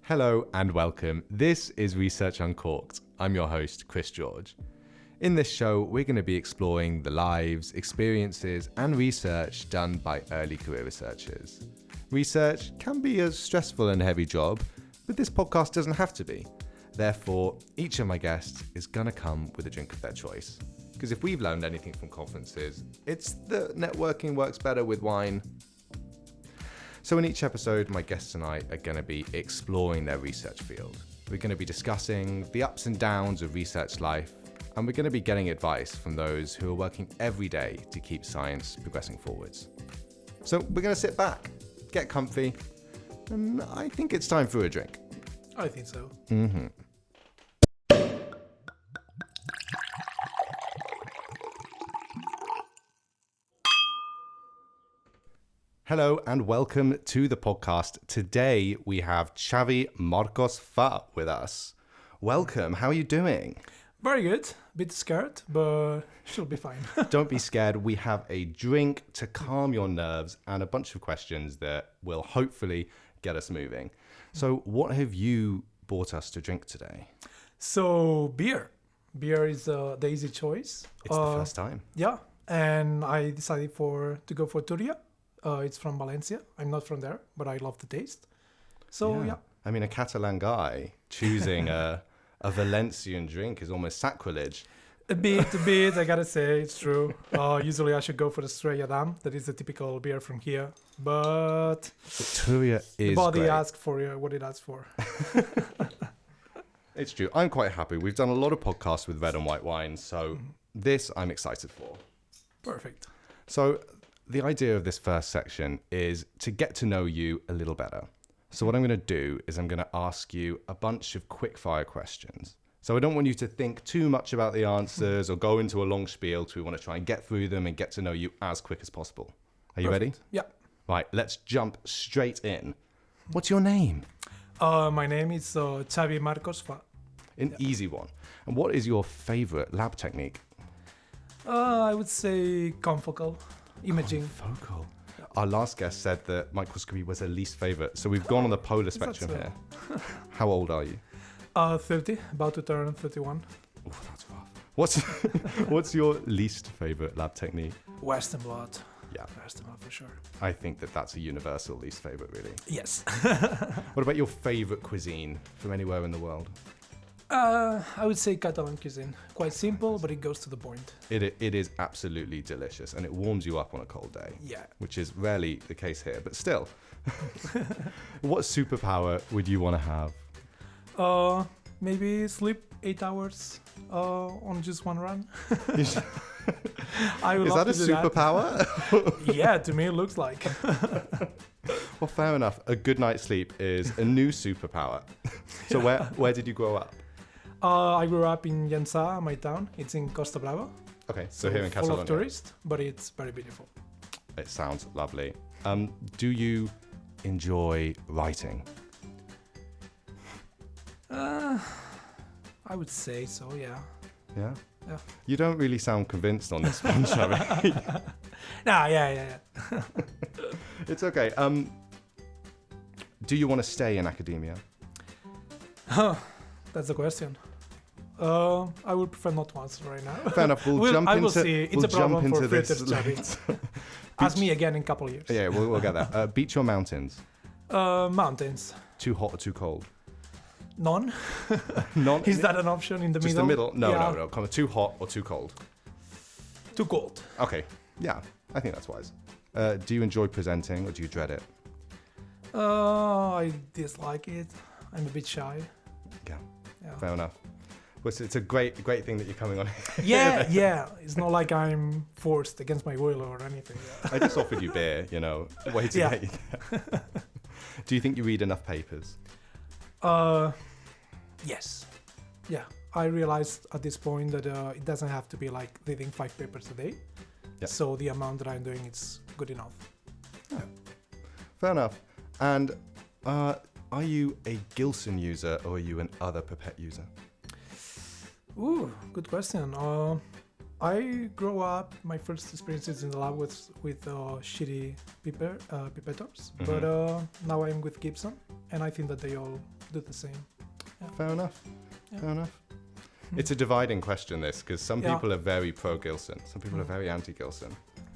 Hello and welcome. This is Research Uncorked. I'm your host, Chris George. In this show, we're going to be exploring the lives, experiences, and research done by early career researchers. Research can be a stressful and heavy job, but this podcast doesn't have to be. Therefore, each of my guests is going to come with a drink of their choice. Because if we've learned anything from conferences, it's that networking works better with wine. So in each episode, my guests and I are going to be exploring their research field. We're going to be discussing the ups and downs of research life, and we're going to be getting advice from those who are working every day to keep science progressing forwards. So we're going to sit back, get comfy, and I think it's time for a drink. I think so. Mm-hmm. Hello and welcome to the podcast. Today we have Xavi Marcos Fa with us. Welcome. How are you doing? Very good. Bit scared, but should be fine. Don't be scared. We have a drink to calm your nerves and a bunch of questions that will hopefully get us moving. So what have you brought us to drink today? So beer. Beer is the easy choice. It's the first time. Yeah, and I decided to go for Turia. It's from Valencia. I'm not from there, but I love the taste. So yeah. I mean, a Catalan guy choosing a Valencian drink is almost sacrilege. A bit, I gotta say, it's true. Usually I should go for the Estrella Damm. That is the typical beer from here. But Turia is the body great. asked for what it asked for. It's true. I'm quite happy. We've done a lot of podcasts with red and white wines, so this I'm excited for. Perfect. So the idea of this first section is to get to know you a little better. So what I'm going to do is I'm going to ask you a bunch of quick fire questions. So I don't want you to think too much about the answers or go into a long spiel. So we want to try and get through them and get to know you as quick as possible. Are you ready? Yeah. Right, let's jump straight in. What's your name? My name is Xavi Marcos Fa. An easy one. And what is your favorite lab technique? I would say confocal imaging. Confocal. Our last guest said that microscopy was her least favorite. So we've gone on the polar spectrum so? here. How old are you? 30, about to turn 31. Oh, that's rough. What's your least favorite lab technique? Western blot. Yeah, Western blot for sure. I think that's a universal least favorite, really. Yes. What about your favorite cuisine from anywhere in the world? I would say Catalan cuisine. Quite simple, but it goes to the point. It is absolutely delicious, and it warms you up on a cold day. Yeah. Which is rarely the case here, but still. What superpower would you want to have? Maybe sleep 8 hours on just one run. Is that a superpower? Yeah, to me it looks like. Well, fair enough. A good night's sleep is a new superpower. So where did you grow up? I grew up in Llançà, my town. It's in Costa Brava. Okay, so here in Catalonia. Full of tourists, but it's very beautiful. It sounds lovely. Do you enjoy writing? I would say so, yeah. Yeah? Yeah. You don't really sound convinced on this one, Xavi. Nah, yeah. It's okay. Do you want to stay in academia? That's the question. I would prefer not to answer right now. Fair enough. We'll see. It's a problem for filters, Xavi. Ask me again in a couple of years. Yeah, we'll get there. Beach or mountains? Mountains. Too hot or too cold? None. None. Is that an option in the Just middle? the middle? No, Yeah. no. Come on, too hot or too cold? Too cold. Okay. Yeah, I think that's wise. Do you enjoy presenting or do you dread it? I dislike it. I'm a bit shy. Yeah. Yeah. Fair enough. Well, it's a great thing that you're coming on. Yeah. It's not like I'm forced against my will or anything. Yeah. I just offered you beer, way to get you there. Do you think you read enough papers? Yes. Yeah. I realized at this point that it doesn't have to be like reading 5 papers a day. Yeah. So the amount that I'm doing is good enough. Yeah. Fair enough. And are you a Gilson user or are you an other pipette user? Ooh, good question. I grew up, my first experiences in the lab with shitty pipettors, but now I'm with Gibson. and I think that they all do the same. Fair enough. Yeah. Fair enough. It's a dividing question, this, because some Yeah. people are very pro-Gilson, some people are very anti-Gilson.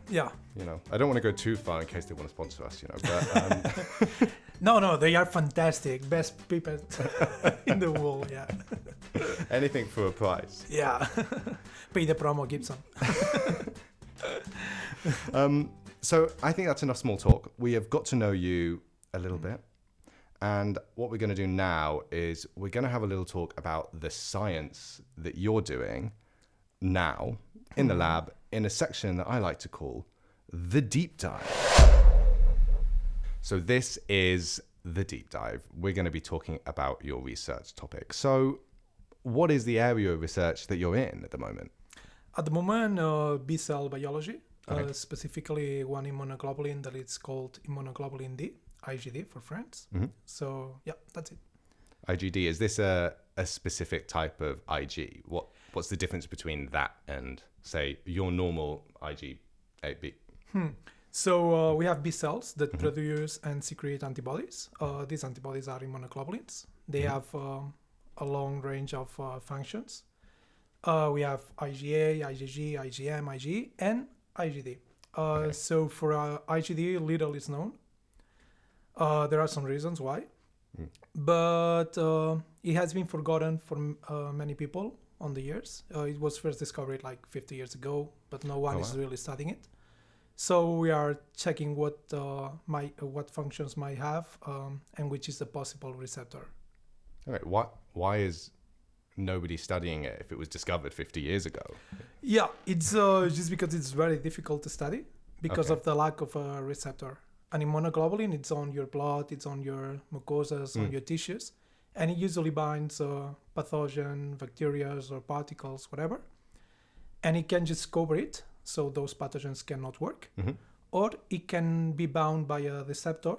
Yeah. You know, I don't want to go too far in case they want to sponsor us, you know, but No, they are fantastic. Best people in the world, yeah. anything for a price. Yeah. Pay the promo, Gibson. So I think that's enough small talk. We have got to know you a little bit. And what we're going to do now is we're going to have a little talk about the science that you're doing now in the lab in a section that I like to call the deep dive. So this is the deep dive. We're going to be talking about your research topic. So what is the area of research that you're in at the moment? At the moment, B-cell biology, Okay. specifically one immunoglobulin that is called immunoglobulin D, IgD for friends. So yeah, that's it. IgD, is this a specific type of Ig? What's the difference between that and, say, your normal IgA? So we have B cells that produce and secrete antibodies. These antibodies are immunoglobulins. They have a long range of functions. We have IgA, IgG, IgM, IgE, and IgD. So for IgD, little is known. There are some reasons why, but it has been forgotten for many people on the years. It was first discovered like 50 years ago, but no one is really studying it. So we are checking what functions might have and which is the possible receptor. All right. Why is nobody studying it if it was discovered 50 years ago? Yeah, it's just because it's very difficult to study because of the lack of a receptor. An immunoglobulin, it's on your blood, it's on your mucosas, on your tissues, and it usually binds pathogen, bacteria, or particles, whatever, and it can just cover it, so those pathogens cannot work, or it can be bound by a receptor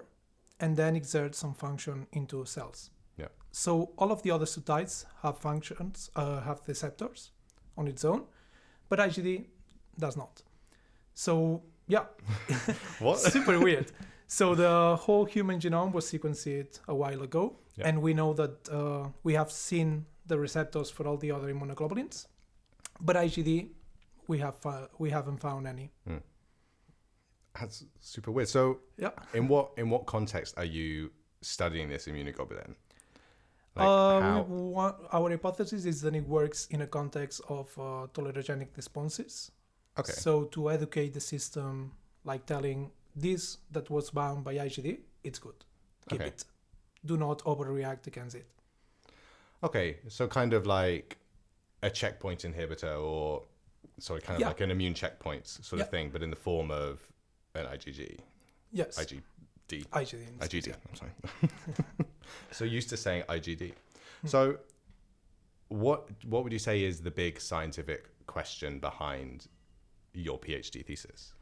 and then exert some function into cells. Yeah. So all of the other subtypes have functions, have receptors on its own, but IgD does not. So yeah, What? super weird. So the whole human genome was sequenced a while ago, and we know that we have seen the receptors for all the other immunoglobulins, but IgD, we haven't found any. That's super weird. So Yeah. in what context are you studying this immunoglobulin? How? Our hypothesis is that it works in a context of tolerogenic responses. Okay. So to educate the system, like telling this that was bound by IgD, it's good. Keep it. Do not overreact against it. Okay. So kind of like a checkpoint inhibitor or, kind of like an immune checkpoint sort of thing, but in the form of an IgG. Yes. IgD. IgD. Yeah. I'm sorry. So used to saying IgD. So what would you say is the big scientific question behind your PhD thesis?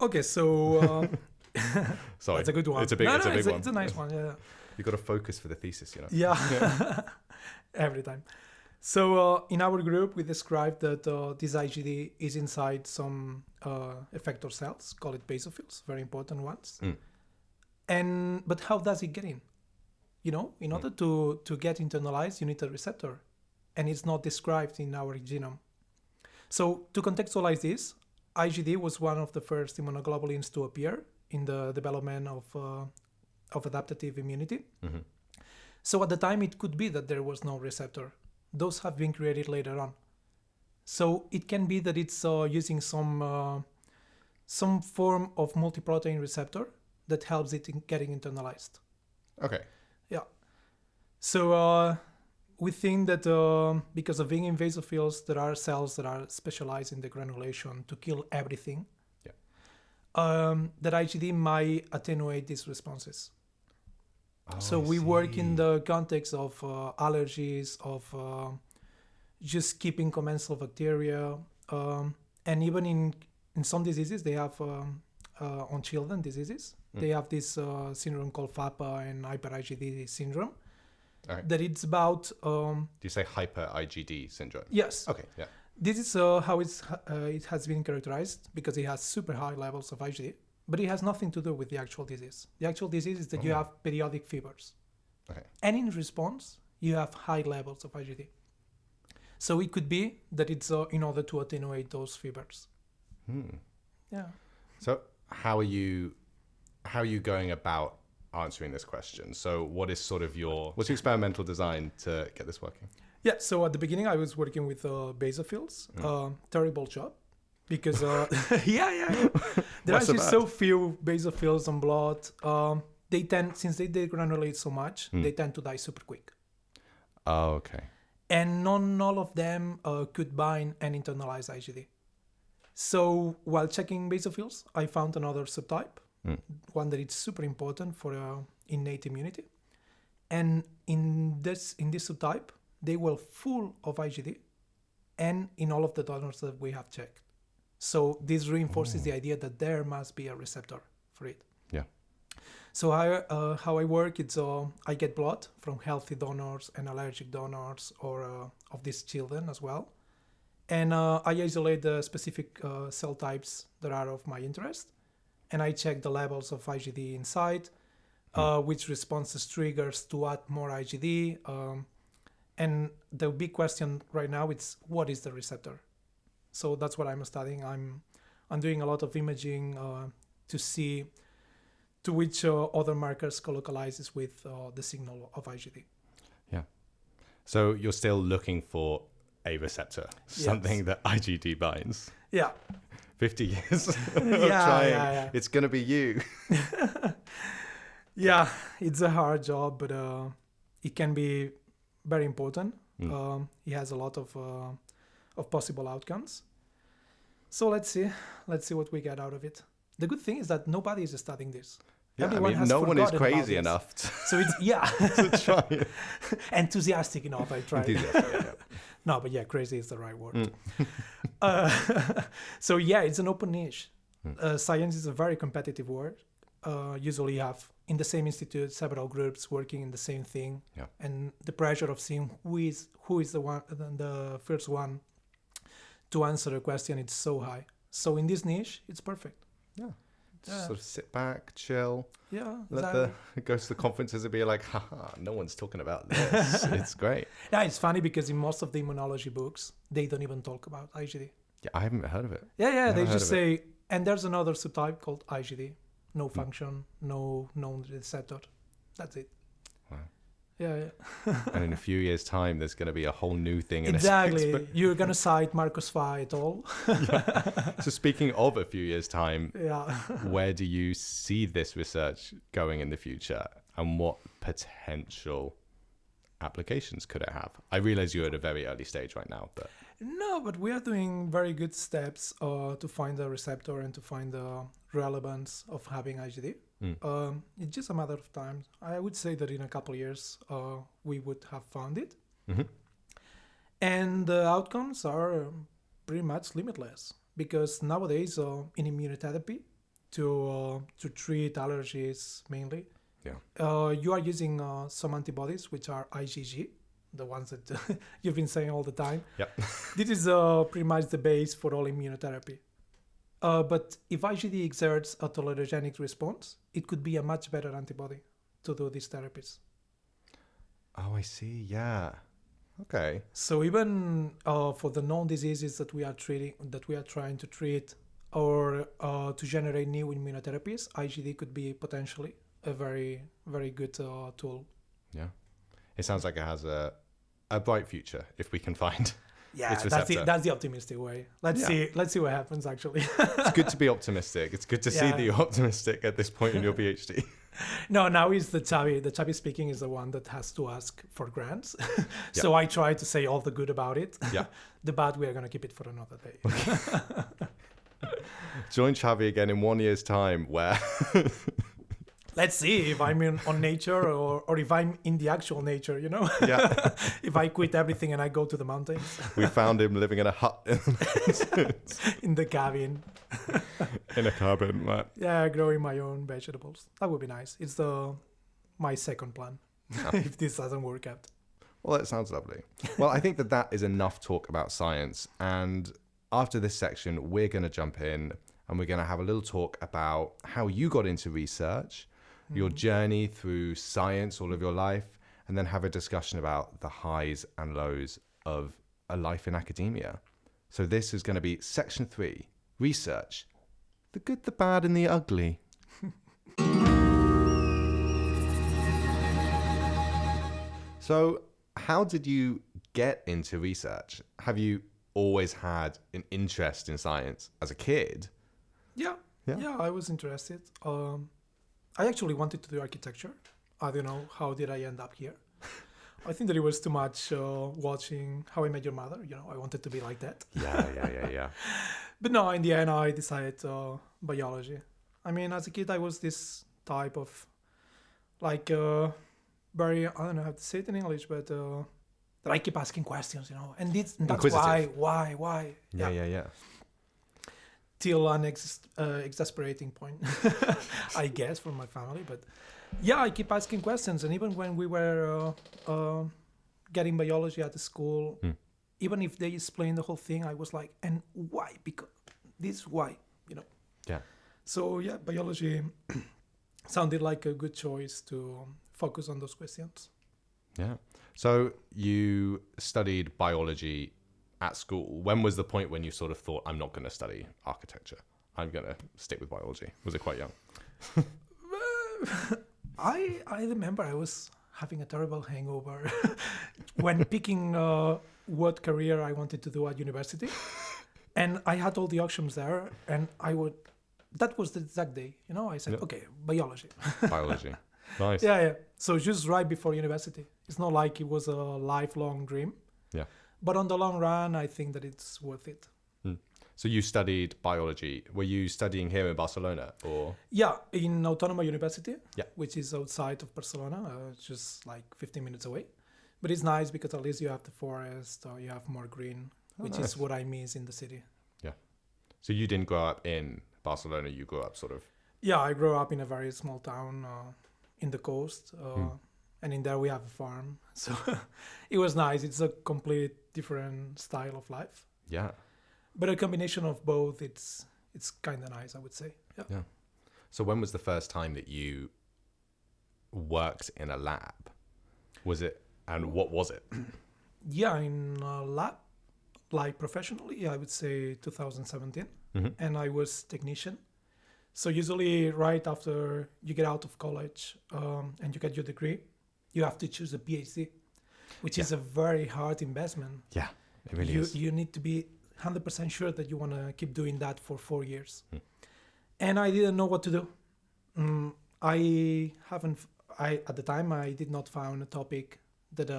Okay, so Sorry, that's a good one. It's a big one. It's a nice one. Yeah. You got to focus for the thesis, you know. Yeah. Every time. So in our group, we described that this IgD is inside some effector cells, call it basophils, very important ones. But how does it get in? You know, in order to get internalized, you need a receptor, and it's not described in our genome. So to contextualize this, IgD was one of the first immunoglobulins to appear in the development of adaptive immunity. So at the time, it could be that there was no receptor. Those have been created later on. So it can be that it's using some form of multiprotein receptor that helps it in getting internalized. Okay. Yeah. So we think that because of being in basophils, there are cells that are specialized in the granulation to kill everything. Yeah. That IgD might attenuate these responses. So we work in the context of allergies, of just keeping commensal bacteria, and even in some diseases, they have on children diseases, they have this syndrome called FAPA and hyper IgD syndrome. Right. That it's about. Do you say hyper IgD syndrome? Yes. Okay. Yeah. This is how it has been characterized because it has super high levels of IgD, but it has nothing to do with the actual disease. The actual disease is that you have periodic fevers. Okay. And in response, you have high levels of IgD. So it could be that it's in order to attenuate those fevers. Yeah. So how are you going about answering this question? So what's your experimental design to get this working? Yeah, so at the beginning I was working with basophils. Terrible job. Because, there are actually so few basophils on blood. Since they degranulate so much, they tend to die super quick. Oh, okay. And not all of them could bind and internalize IgD. So while checking basophils, I found another subtype, one that is super important for innate immunity. And in this subtype, they were full of IgD and in all of the donors that we have checked. So this reinforces the idea that there must be a receptor for it. Yeah. So how I work, it's I get blood from healthy donors and allergic donors or of these children as well. And I isolate the specific cell types that are of my interest. And I check the levels of IgD inside, which responses triggers to add more IgD. And the big question right now is, what is the receptor? So that's what I'm studying. I'm doing a lot of imaging to see to which other markers colocalizes with the signal of IgD. Yeah. So you're still looking for a receptor, something that IgD binds. Yeah. 50 years of trying. Yeah. It's going to be you. Yeah, it's a hard job, but it can be very important. It has a lot of possible outcomes. So let's see what we get out of it. The good thing is that nobody is studying this. Yeah, no one is crazy enough so it's to try it. Enthusiastic enough, I try. No, but crazy is the right word. So it's an open niche. Science is a very competitive world. Usually you have in the same institute several groups working in the same thing, and the pressure of seeing who is the first one to answer a question, it's so high. So in this niche, it's perfect. Yeah. Just sort of sit back, chill. Yeah. Go to the conferences and be like, haha, no one's talking about this. It's great. Yeah, it's funny because in most of the immunology books, they don't even talk about IgD. Yeah, I haven't heard of it. Yeah, they just say, and there's another subtype called IgD. No function, no known receptor. That's it. Wow. Yeah. And in a few years' time, there's going to be a whole new thing. Exactly. You're going to cite Marcos Fa et al. So speaking of a few years' time, where do you see this research going in the future? And what potential applications could it have? I realize you're at a very early stage right now, but... No, but we are doing very good steps to find a receptor and to find the relevance of having IgD. It's just a matter of time. I would say that in a couple of years, we would have found it. And the outcomes are pretty much limitless because nowadays in immunotherapy to treat allergies mainly, you are using some antibodies which are IgG, the ones that you've been saying all the time. This is pretty much the base for all immunotherapy. But if IgD exerts a tolerogenic response, it could be a much better antibody to do these therapies. Oh, I see. Yeah. Okay. So even for the known diseases that we are trying to treat, or to generate new immunotherapies, IgD could be potentially a very, very good tool. Yeah. It sounds like it has a bright future if we can find its receptor. That's the optimistic way. Let's see what happens actually. It's good to be optimistic. It's good to see that you're optimistic at this point in your PhD. No, now is the Xavi speaking is the one that has to ask for grants. So I try to say all the good about it. Yeah. The bad, we are going to keep it for another day. Join Xavi again in 1 year's time where... Let's see if I'm on nature or if I'm in the actual nature, Yeah. If I quit everything and I go to the mountains. We found him living in a hut in the mountains. In the cabin. In a cabin, right? Yeah, growing my own vegetables. That would be nice. It's my second plan, if this doesn't work out. Well, that sounds lovely. Well, I think that is enough talk about science. And after this section, we're going to jump in and we're going to have a little talk about how you got into research, your journey through science all of your life, and then have a discussion about the highs and lows of a life in academia. So this is going to be section 3, research, the good, the bad, and the ugly. So how did you get into research? Have you always had an interest in science as a kid? Yeah, I was interested. I actually wanted to do architecture. I don't know how did I end up here. I think that it was too much watching How I Met Your Mother. I wanted to be like that. Yeah. But no, in the end, I decided biology. I mean, as a kid, I was this type of very, I don't know how to say it in English, but that I keep asking questions, and that's why. Yeah. Till an exasperating point, I guess, from my family. But yeah, I keep asking questions. And even when we were getting biology at the school, even if they explained the whole thing, I was like, and why? Because this, why? Yeah. So yeah, biology sounded like a good choice to focus on those questions. Yeah. So you studied biology at school. When was the point when you sort of thought, I'm not going to study architecture, I'm going to stick with biology? Was it quite young? I remember I was having a terrible hangover when picking what career I wanted to do at university. And I had all the options there, and that was the exact day, I said, okay, biology. Biology. Nice. Yeah. So just right before university. It's not like it was a lifelong dream. Yeah. But on the long run, I think that it's worth it. So you studied biology. Were you studying here in Barcelona or? Yeah, in Autónoma University, Yeah. which is outside of Barcelona, just like 15 minutes away. But it's nice because at least you have the forest, or you have more green, which is what I miss in the city. Yeah. So you didn't grow up in Barcelona, you grew up sort of... Yeah, I grew up in a very small town in the coast, and in there we have a farm. So it was nice. It's a complete different style of life. Yeah. But a combination of both, it's kind of nice, I would say. Yeah. So when was the first time that you worked in a lab? Was it, and what was it? Yeah, in a lab, like professionally, I would say 2017. And I was technician. So usually right after you get out of college and you get your degree, you have to choose a PhD, which is a very hard investment. Yeah, it really is. You need to be 100% sure that you want to keep doing that for 4 years. And I didn't know what to do. At the time, I did not find a topic that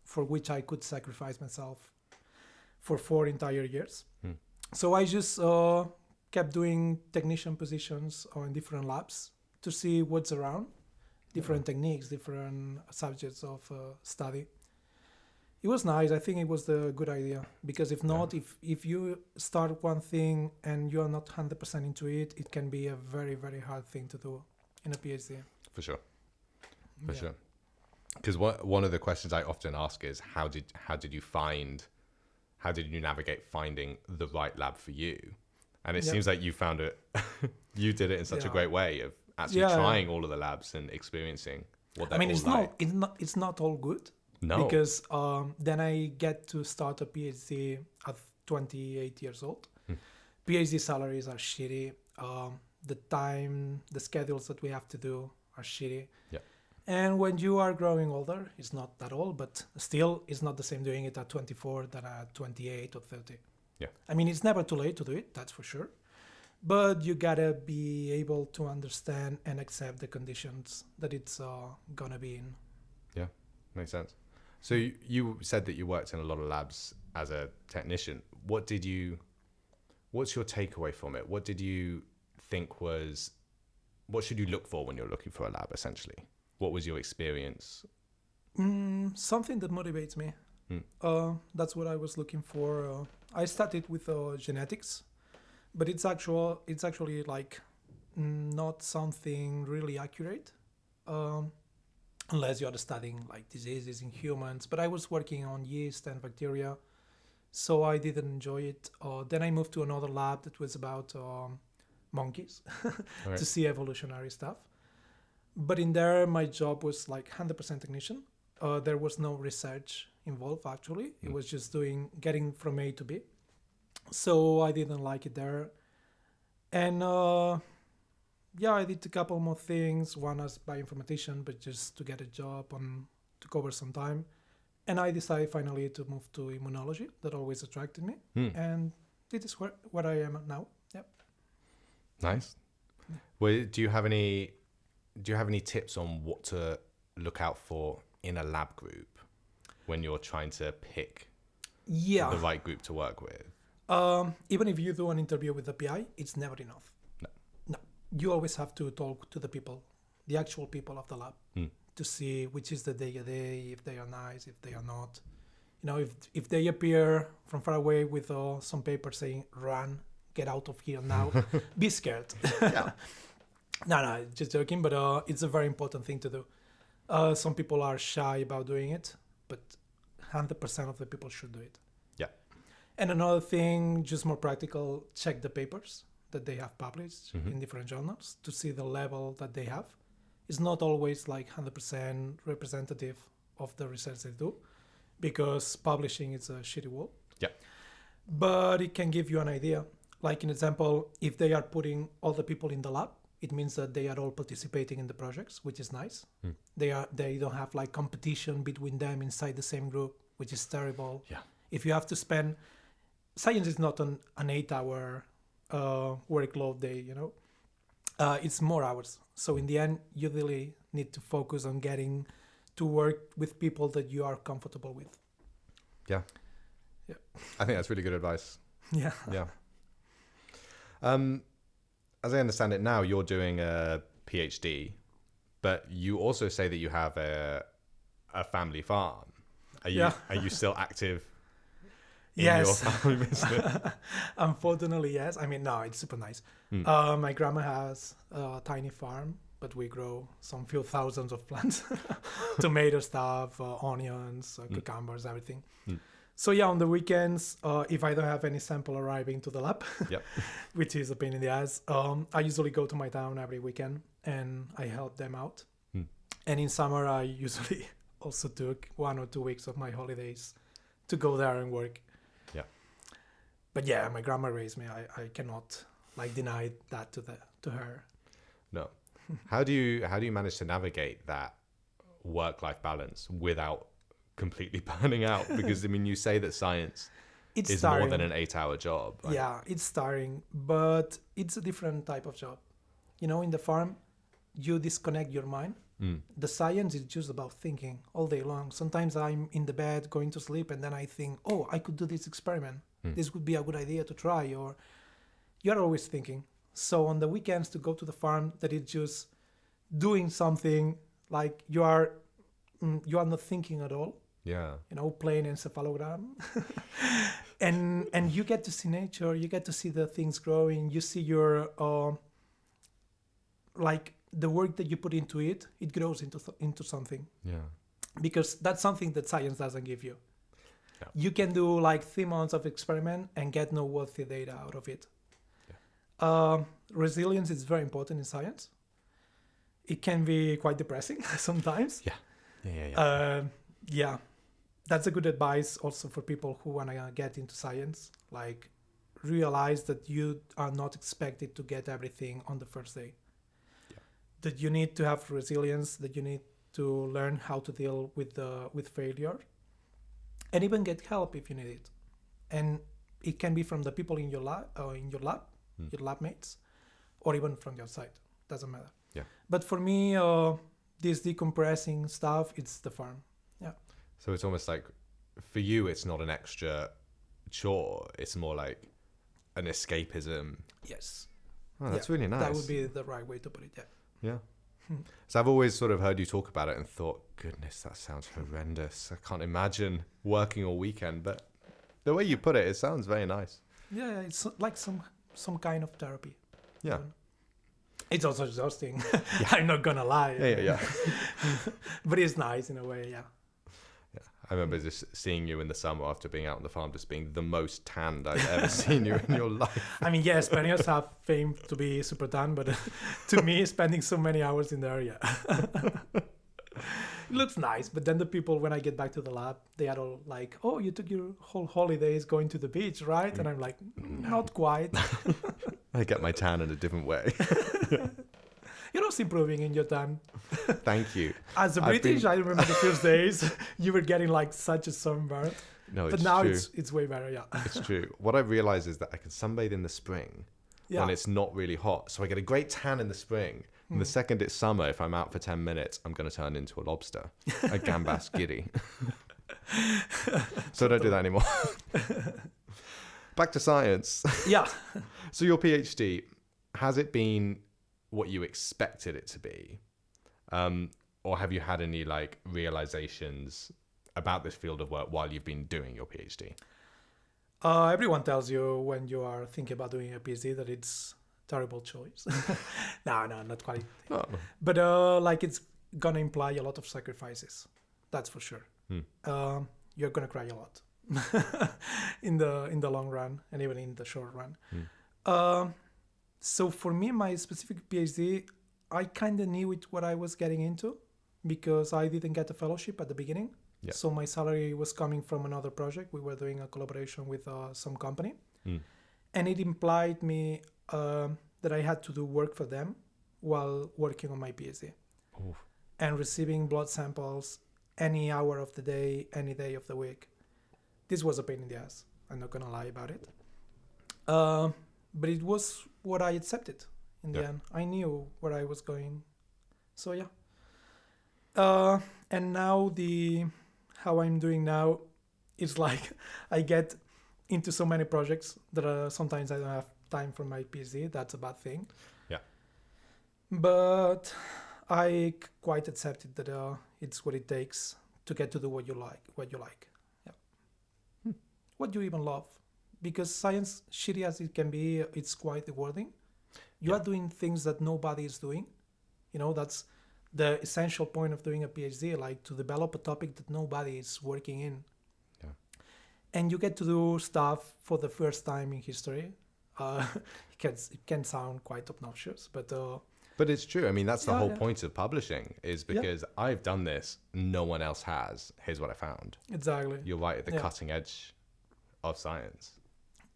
for which I could sacrifice myself for 4 entire years. So I just kept doing technician positions in different labs to see what's around, different techniques, different subjects of study. It was nice. I think it was a good idea, because if not, if you start one thing and you're not 100% into it, it can be a very, very hard thing to do in a PhD. For sure. Because one of the questions I often ask is, how did you navigate finding the right lab for you? And it seems like you found it, you did it in such a great way of actually trying all of the labs and experiencing what they're all like. It's not all good. No. Because then I get to start a PhD at 28 years old. PhD salaries are shitty. The schedules that we have to do are shitty. Yeah. And when you are growing older, it's not that old, but still it's not the same doing it at 24 than at 28 or 30. Yeah. I mean, it's never too late to do it, that's for sure. But you gotta be able to understand and accept the conditions that it's gonna be in. Yeah, makes sense. So you said that you worked in a lot of labs as a technician. What's your takeaway from it? What did you think what should you look for when you're looking for a lab, essentially? What was your experience? Something that motivates me. That's what I was looking for. I started with genetics, but it's actually like not something really accurate. Unless you're studying like diseases in humans. But I was working on yeast and bacteria, so I didn't enjoy it. Then I moved to another lab that was about monkeys Okay. to see evolutionary stuff. But in there, my job was like 100% technician. There was no research involved, actually. It was just getting from A to B. So I didn't like it there. And I did a couple more things. One as bioinformatician, but just to get a job to cover some time. And I decided finally to move to immunology. That always attracted me. And this is where I am now. Yep. Nice. Well, do you have any tips on what to look out for in a lab group when you're trying to pick the right group to work with? Even if you do an interview with the PI, it's never enough. No. You always have to talk to the people, the actual people of the lab, to see which is the day-to-day, if they are nice, if they are not. You know, if they appear from far away with some paper saying, run, get out of here now, be scared. Yeah. No, just joking, but it's a very important thing to do. Some people are shy about doing it, but 100% of the people should do it. Yeah. And another thing, just more practical, check the papers that they have published in different journals to see the level that they have. It's not always like 100% representative of the research they do, because publishing is a shitty world. Yeah. But it can give you an idea. Like, an example, if they are putting all the people in the lab, it means that they are all participating in the projects, which is nice. They don't have like competition between them inside the same group, which is terrible. Yeah. If you have to spend, science is not an 8-hour workload day, you know. It's more hours. So in the end, you really need to focus on getting to work with people that you are comfortable with. Yeah. Yeah. I think that's really good advice. Yeah. Yeah. As I understand it now, you're doing a PhD, but you also say that you have a family farm. Are you still active in your family business? Unfortunately, yes. I mean, no, it's super nice. My grandma has a tiny farm, but we grow some few thousands of plants, tomato stuff, onions, cucumbers, everything. So yeah, on the weekends, if I don't have any sample arriving to the lab, which is a pain in the ass, I usually go to my town every weekend and I help them out. And in summer, I usually also took 1 or 2 weeks of my holidays to go there and work. Yeah. But yeah, my grandma raised me. I cannot like deny that to her. No. How do you manage to navigate that work-life balance without completely burning out? Because I mean, you say that science is tiring. more than an 8-hour job. Right? Yeah, it's tiring, but it's a different type of job. You know, in the farm, you disconnect your mind. The science is just about thinking all day long. Sometimes I'm in the bed going to sleep and then I think, oh, I could do this experiment. This would be a good idea to try. Or you're always thinking. So on the weekends to go to the farm, that is just doing something like you are not thinking at all. Yeah. You know, playing encephalogram. and you get to see nature, you get to see the things growing, you see your like the work that you put into it, it grows into something. Yeah. Because that's something that science doesn't give you. Yeah. You can do like 3 months of experiment and get no worthy data out of it. Yeah. Resilience is very important in science. It can be quite depressing sometimes. Yeah. That's a good advice also for people who want to get into science. Like, realize that you are not expected to get everything on the first day. Yeah. That you need to have resilience, that you need to learn how to deal with failure, and even get help if you need it. And it can be from the people in your lab, your lab mates, or even from the outside. Doesn't matter. Yeah. But for me, this decompressing stuff, it's the farm. Yeah. So it's almost like, for you, it's not an extra chore. It's more like an escapism. Yes. Oh, that's really nice. That would be the right way to put it, Yeah. So I've always sort of heard you talk about it and thought, goodness, that sounds horrendous. I can't imagine working all weekend. But the way you put it, it sounds very nice. Yeah, it's like some kind of therapy. Yeah. It's also exhausting. I'm not gonna lie. Yeah. But it's nice in a way, yeah. Yeah, I remember just seeing you in the summer after being out on the farm, just being the most tanned I've ever seen you in your life. I mean, yeah, Spaniards have fame to be super tan, but to me, spending so many hours in there, yeah. It looks nice, but then the people, when I get back to the lab, they are all like, oh, you took your whole holidays going to the beach, right? And I'm like, not quite. I get my tan in a different way. You're also improving in your tan. Thank you. As a British, I remember the first days, you were getting like such a sunburn. No, but it's now true. it's way better, yeah. It's true. What I realized is that I can sunbathe in the spring when it's not really hot. So I get a great tan in the spring. And the second it's summer, if I'm out for 10 minutes, I'm going to turn into a lobster, a gambas giddy. So don't do that anymore. Back to science. Yeah. So your PhD, has it been what you expected it to be? Or have you had any like realizations about this field of work while you've been doing your PhD? Everyone tells you when you are thinking about doing a PhD that it's terrible choice. No, not quite. No. But like it's gonna imply a lot of sacrifices. That's for sure. You're gonna cry a lot in the long run and even in the short run. So for me, my specific PhD, I kind of knew what I was getting into because I didn't get a fellowship at the beginning. Yeah. So my salary was coming from another project. We were doing a collaboration with some company. And it implied me that I had to do work for them while working on my PhD. Oof. And receiving blood samples any hour of the day, any day of the week. This was a pain in the ass. I'm not going to lie about it. But it was what I accepted in the end. I knew where I was going. So yeah. And now how I'm doing now is like I get into so many projects that sometimes I don't have time for my PhD. That's a bad thing. Yeah. But I quite accepted that it's what it takes to get to do what you like. Yeah. What do you even love? Because science, shitty as it can be, it's quite rewarding. You are doing things that nobody is doing. You know, that's the essential point of doing a PhD, like to develop a topic that nobody is working in. Yeah. And you get to do stuff for the first time in history. It can sound quite obnoxious, but it's true. I mean, that's the whole point of publishing is because I've done this, no one else has. Here's what I found. Exactly. You're right at the cutting edge of science.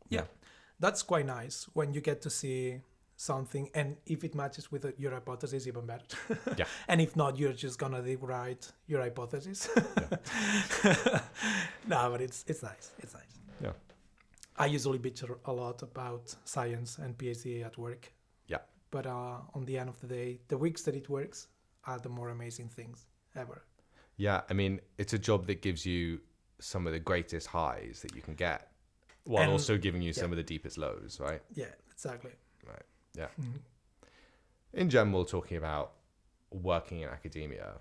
Yeah. That's quite nice when you get to see something, and if it matches with your hypothesis, even better. Yeah. And if not, you're just gonna rewrite your hypothesis. No, but it's nice. It's nice. Yeah. I usually bitch a lot about science and PhD at work. Yeah. But on the end of the day, the weeks that it works are the more amazing things ever. Yeah, I mean, it's a job that gives you some of the greatest highs that you can get, while also giving you some of the deepest lows, right? Yeah, exactly. Right. Yeah. In general, talking about working in academia,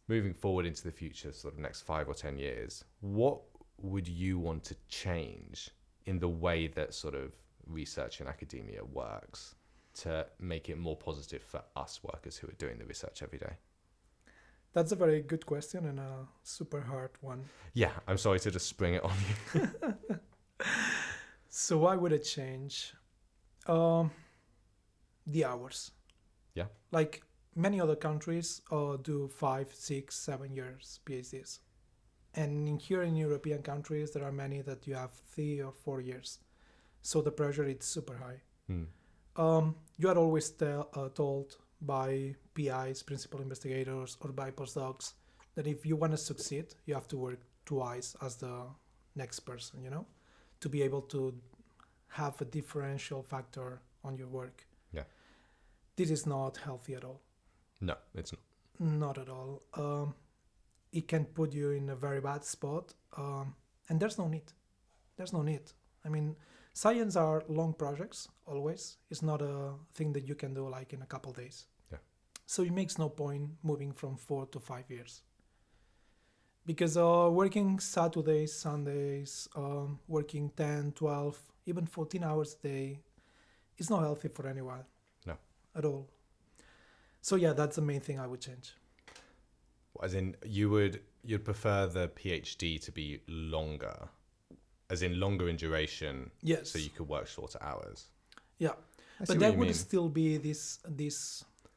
moving forward into the future, sort of next 5 or 10 years, what would you want to change in the way that sort of research in academia works to make it more positive for us workers who are doing the research every day? That's a very good question and a super hard one. Yeah, I'm sorry to just spring it on you. So why would it change? The hours. Yeah. Like many other countries do 5, 6, 7 years PhDs. And here in European countries, there are many that you have 3 or 4 years. So the pressure is super high. You are always told by PIs, principal investigators, or by postdocs that if you want to succeed, you have to work twice as the next person, you know, to be able to have a differential factor on your work. Yeah. This is not healthy at all. No, it's not. Not at all. It can put you in a very bad spot, and there's no need. There's no need. I mean, science are long projects, always. It's not a thing that you can do like in a couple days. Yeah. So it makes no point moving from 4 to 5 years. Because working Saturdays, Sundays, working 10, 12, even 14 hours a day is not healthy for anyone. No. At all. So yeah, that's the main thing I would change. As in, you would you'd prefer the PhD to be longer, as in longer in duration, Yes. so you could work shorter hours. Yeah. But there would still be this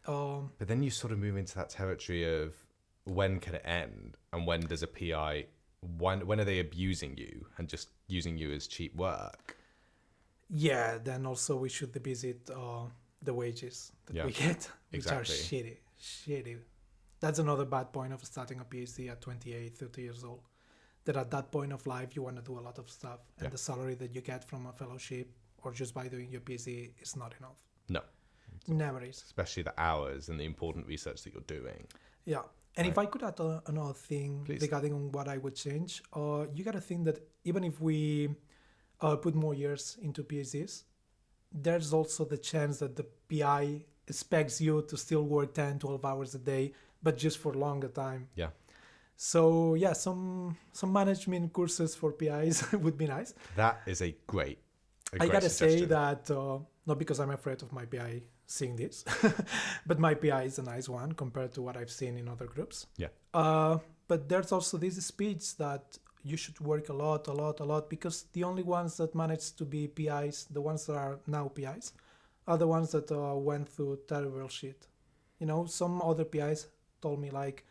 But then you sort of move into that territory of when can it end, and when does a PI, when are they abusing you and just using you as cheap work? Yeah, then also we should visit the wages that we get, which are shitty. That's another bad point of starting a PhD at 28, 30 years old. That at that point of life, you want to do a lot of stuff. And the salary that you get from a fellowship or just by doing your PhD is not enough. No. Never is. Especially the hours and the important research that you're doing. Yeah. And if I could add another thing regarding on what I would change, you got to think that even if we put more years into PhDs, there's also the chance that the PI expects you to still work 10, 12 hours a day, but just for longer time. Yeah. So yeah, some management courses for PIs would be nice. That is a great I gotta say that, not because I'm afraid of my PI seeing this, but my PI is a nice one compared to what I've seen in other groups. Yeah. But there's also these speeds that you should work a lot, because the only ones that manage to be PIs, the ones that are now PIs, are the ones that went through terrible shit. You know, some other PIs told me, like,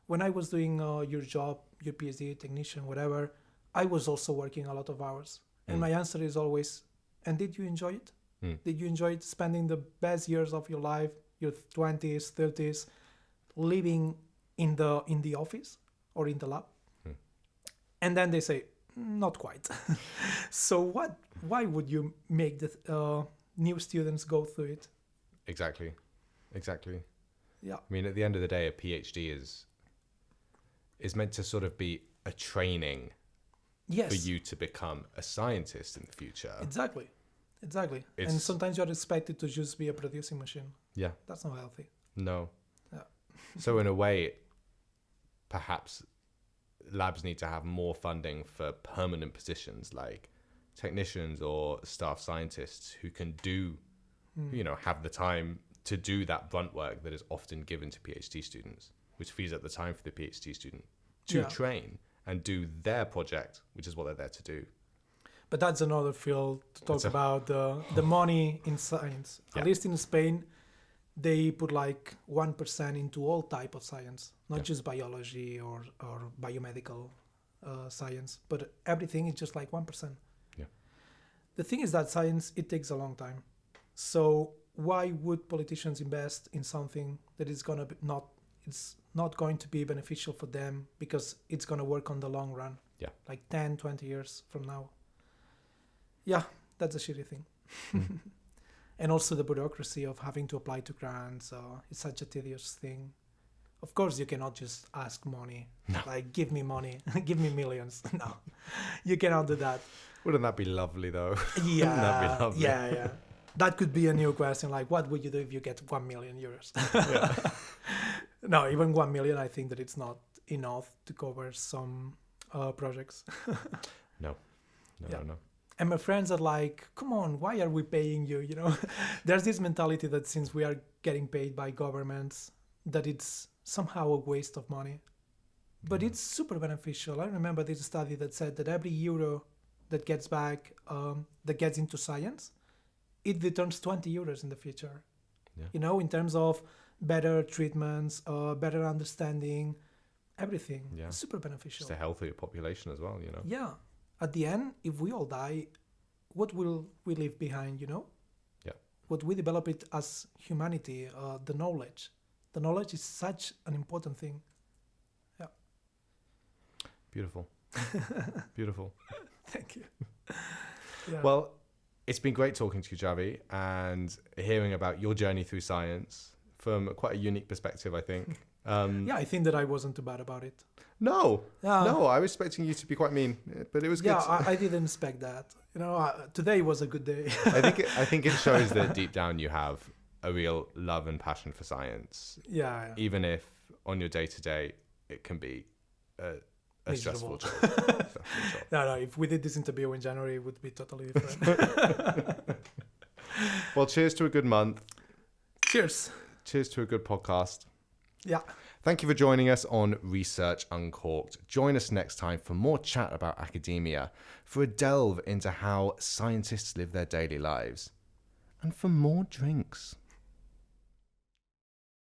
when I was doing your job, your PhD, technician, whatever, I was also working a lot of hours. And my answer is always, and did you enjoy it? Did you enjoy spending the best years of your life, your 20s, 30s, living in the office or in the lab? And then they say, not quite. So why would you make the new students go through it? Exactly. Yeah. I mean, at the end of the day, a PhD is meant to sort of be a training for you to become a scientist in the future. Exactly. And sometimes you're expected to just be a producing machine. Yeah. That's not healthy. No. Yeah. So in a way, perhaps labs need to have more funding for permanent positions like technicians or staff scientists who can do, have the time to do that brunt work that is often given to PhD students, which frees up the time for the PhD student to train and do their project, which is what they're there to do. But that's another field to talk about, the money in science. At least in Spain, they put like 1% into all type of science, not just biology or biomedical science, but everything is just like 1%. Yeah. The thing is that science, it takes a long time. So why would politicians invest in something that is gonna be it's not going to be beneficial for them because it's gonna work on the long run? Yeah. Like 10, 20 years from now. Yeah, that's a shitty thing. And also the bureaucracy of having to apply to grants. It's such a tedious thing. Of course, you cannot just ask money. No. Like, give me money. Give me millions. No, you cannot do that. Wouldn't that be lovely, though? Yeah. Wouldn't that be lovely? Yeah. That could be a new question. Like, what would you do if you get 1 million euros? No, even 1 million, I think that it's not enough to cover some projects. No. And my friends are like, come on, why are we paying you? You know, there's this mentality that since we are getting paid by governments, that it's somehow a waste of money. But it's super beneficial. I remember this study that said that every euro that gets back, that gets into science, it returns 20 euros in the future. Yeah. You know, in terms of better treatments, better understanding, everything. Yeah. It's super beneficial. Just a healthier population as well, you know? Yeah. At the end, if we all die, what will we leave behind, you know? Yeah. What we develop it as humanity, the knowledge. The knowledge is such an important thing. Yeah. Beautiful. Thank you. Yeah. Well, it's been great talking to you, Xavi, and hearing about your journey through science from quite a unique perspective, I think. Yeah, I think that I wasn't too bad about it. No, I was expecting you to be quite mean, but it was good. Yeah, I didn't expect that. You know, today was a good day. I think it shows that deep down you have a real love and passion for science. Yeah. Even if on your day-to-day it can be a stressful job. No, if we did this interview in January, it would be totally different. Well, cheers to a good month. Cheers to a good podcast. Yeah. Thank you for joining us on Research Uncorked. Join us next time for more chat about academia, for a delve into how scientists live their daily lives, and for more drinks.